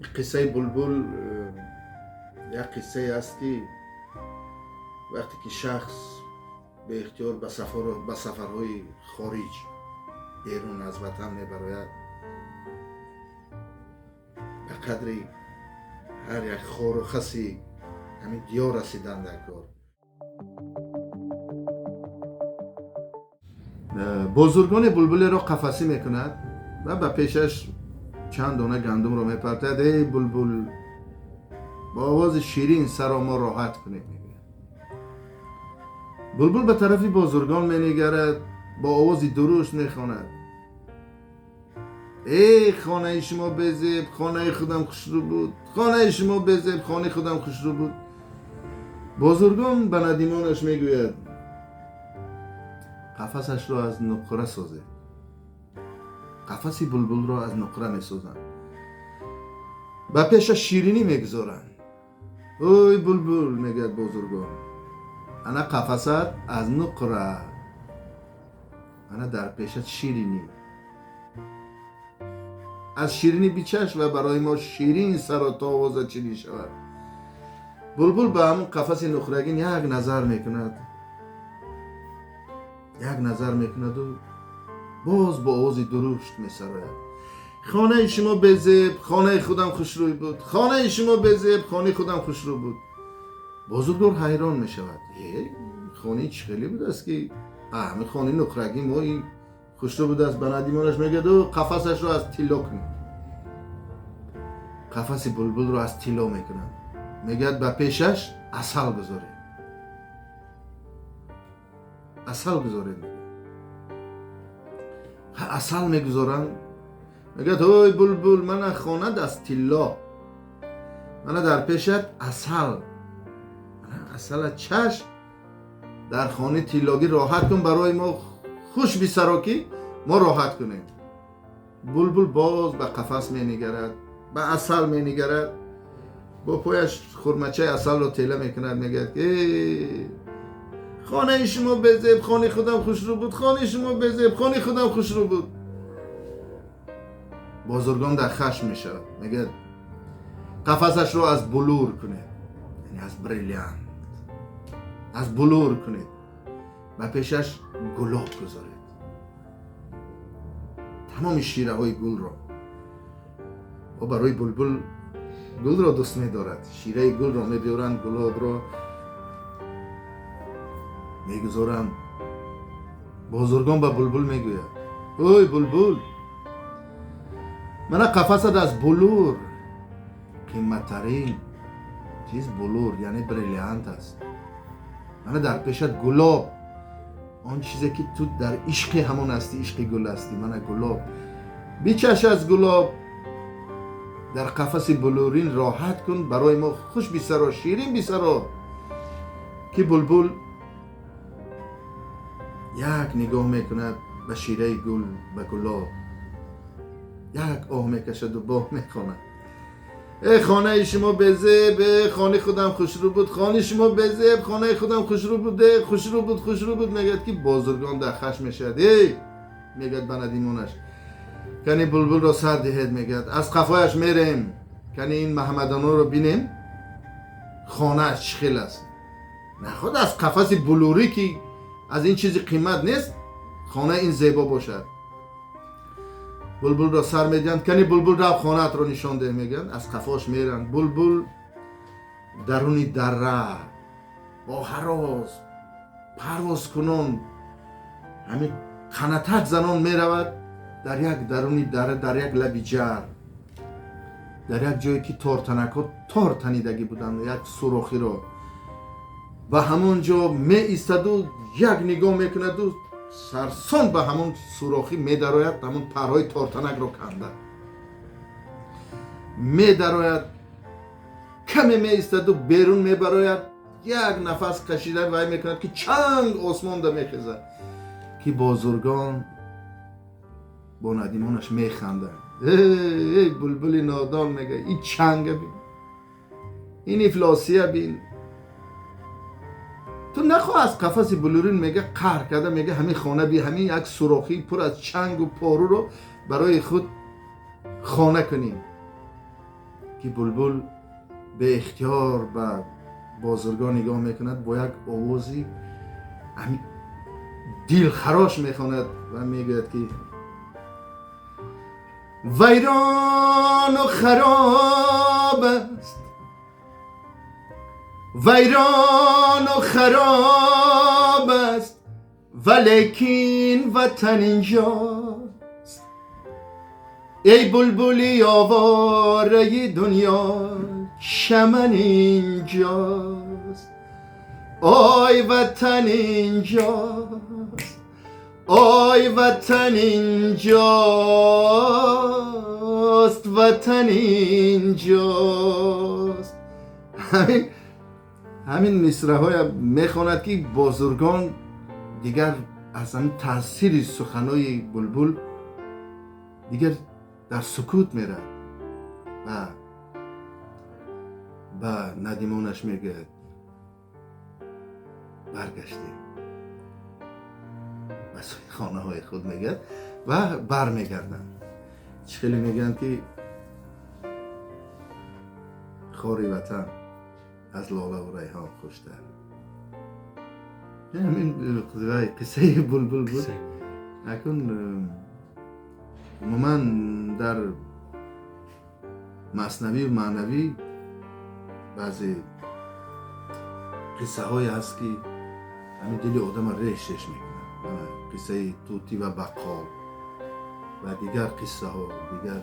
قصه بلبل یک قصه است که وقتی که شخص به اختیار به سفرهای خارج بیرون از وطن میبراید، به قدری هر یک خار و خسی همین دیار رسیدن در کار. بزرگان بلبل را قفسی میکند و به پیشش چند دانه گندم را میپرتد. ای بلبل، با آواز شیرین سر ما راحت کنید. بلبل به طرف بزرگان مینگرد، با آوازی درشت میخواند: ای خانه شما بزیب، خانه خودم خوشرو بود. خانه شما بزیب، خانه خودم خوشرو بود. بزرگان به ندیمانش میگوید: قفسش را از نقره سازه. قفس بلبل را از نقره میسازند. به پیش شیرینی میگذارند. اوی بلبل، میگوید بزرگان، انا قفست از نقره، انا در پیشت شیرینی. از شیرینی بیچش و برای ما شیرین سر و تا آواز چنین شود. بلبل به همون قفس نقرهگین یک نظر میکند و باز با آوازی درشت میسراید: خانه شما بزیب، خانه خودم خوشروی بود. خانه شما بزیب، خانه خودم خوشرو بود. بزرگوار حیران میشود: خانه چی خیلی بود است که همه خانه نقرهگین ما این خوشرو بود است. به ندیمانش میگه و قفسش رو از طلا کنید. قفس بلبل رو از طلا میکنند. میگه به پیشش عسل گذارید. عسل میگذارند. میگه اوی بلبل، من خانه از طلا، من در پیشت عسل. عسل چشم در خانه طلاگی راحت کن، برای ما خوش بی سراکی ما راحت کنیم. بلبل باز به قفس می نگرد، به عسل می نگرد، با پایش خرمچه عسل رو تیله میکند. میگه خانه شما بزیب، خانه خودم خوش رو بود. خانه شما بزیب، خانه خودم خوش رو بود. بزرگان در خشم میشود. میگه قفسش رو از بلور کنید، یعنی از بریلیانت، از بلور کنید. و پیشش گلاب گذارید. تمام شیره های گل را، و برای بلبل گل را دوست می دارد. شیره گل را می بیارند، گلاب را می گذارند. بزرگان به بلبل می گوید: اوی بلبل، من قفست از بلور، قیمتترین چیز بلور یعنی بریلیانت است. من در پیشت گلاب، آن چیزی که تو در عشق همون هستی، عشق گل هستی، من گلاب. بیچش از گلاب در قفس بلورین راحت کن، برای ما خوش بی سرا، شیرین بی سرا. که بلبل یک نگاه میکند به شیره گل، به گلاب، یک آه میکشد و باه میخواند: ای خانه شما بزیب، خانه خودم خوشرو بود. خانه شما بزیب، خانه خودم خوشرو بود. خوشرو بود. میگد که بزرگان در خشم میشد. میگد به ندیمانش: کنی بلبل را سر دهید. میگد از قفایش میریم، کنی این محمدانو رو بینیم خانه اش چخیل است. نخواد از قفس بلوری که از این چیزی قیمت نیست خانه این زیبا باشد. بلبل را سر میدهند. کنی بلبل را خانه ات را نشان ده. میگن از قفاش میرن. بلبل درونی دره با هراس پرواز کنون همین قناتک زنان میرود در یک درونی دره، در یک لبی جر، در یک جایی که تارتنک ها تار تنیدگی بودند، یک سوراخی را. و همونجا می ایستد و یک نگاه میکند و سرسان به همون سوراخی می دراید، همون پرهای تارتنک رو کنده می دراید. کمی می ایستد و بیرون می براید، یک نفس کشیده وای میکند که چنگ آسمان ده میخیزد. که بزرگان با ندیمانش میخندند: ای بلبل نادان، میگه این چنگه بین، این افلاسیه بین. تو نخواه از قفس بلورین میگه قهر کرده، میگه همین خانه بی، همین یک سوراخی پر از چنگ و پارو رو برای خود خانه کنیم. که بلبل به اختیار به بازرگان نگاه میکند با یک آوازی دل خراش میخواند و میگوید که ویران و خراب است، ویران و خراب است، ولیکن وطن اینجاست. ای بلبلی آواره دنیا چمن اینجاست. آی وطن اینجاست، آی وطن اینجاست، وطن اینجاست. همین مصرع های میخواند که بازرگان دیگر از همین تاثیر سخنهای بلبل دیگر در سکوت میره و به ندیمانش میگه برگشتیم به خانه های خود میگه و بر میگردن. خیلی میگن که خاری وطن از لاله و ریحان خوشتر. این قصه بلبل بود. اکنون عموما در مثنوی و معنوی بعضی قصه های هست که همین دل آدم ریش میکنن. قصه توتی و بقال و دیگر قصه ها دیگر